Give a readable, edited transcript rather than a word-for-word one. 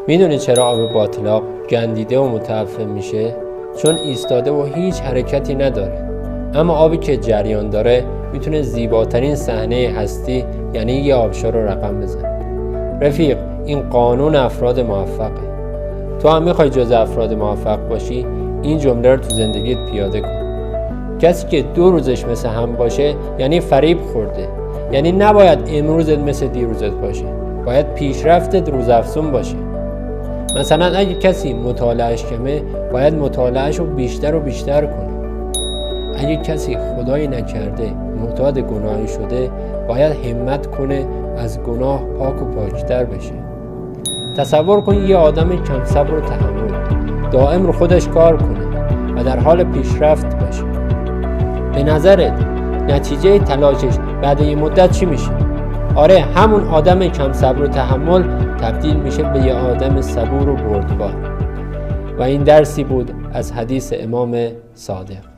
میدونی چرا آب باطلاق گندیده و متعفن میشه؟ چون ایستاده و هیچ حرکتی نداره. اما آبی که جریان داره میتونه زیباترین صحنه هستی یعنی یه آبشار رو رقم بزنه. رفیق، این قانون افراد موفقه. تو هم میخوای جز افراد موفق باشی؟ این جمله رو تو زندگیت پیاده کن. کسی که 2 روزش مثل هم باشه یعنی فریب خورده. یعنی نباید امروزت مثل دیروزت باشه، باید پیشرفتت روزافزون باشه. مثلا اگه کسی مطالعهش کمه باید مطالعهش رو بیشتر و بیشتر کنه. اگه کسی خدایی نکرده معتاد گناهی شده باید همت کنه از گناه پاک و پاکتر بشه. تصور کن یه آدم کم صبر و تحمل دائم رو خودش کار کنه و در حال پیشرفت باشه. به نظرت نتیجه تلاشش بعد یه مدت چی میشه؟ آره، همون آدم کم صبر و تحمل تبدیل میشه به یه آدم صبور و بردبار. و این درسی بود از حدیث امام صادق.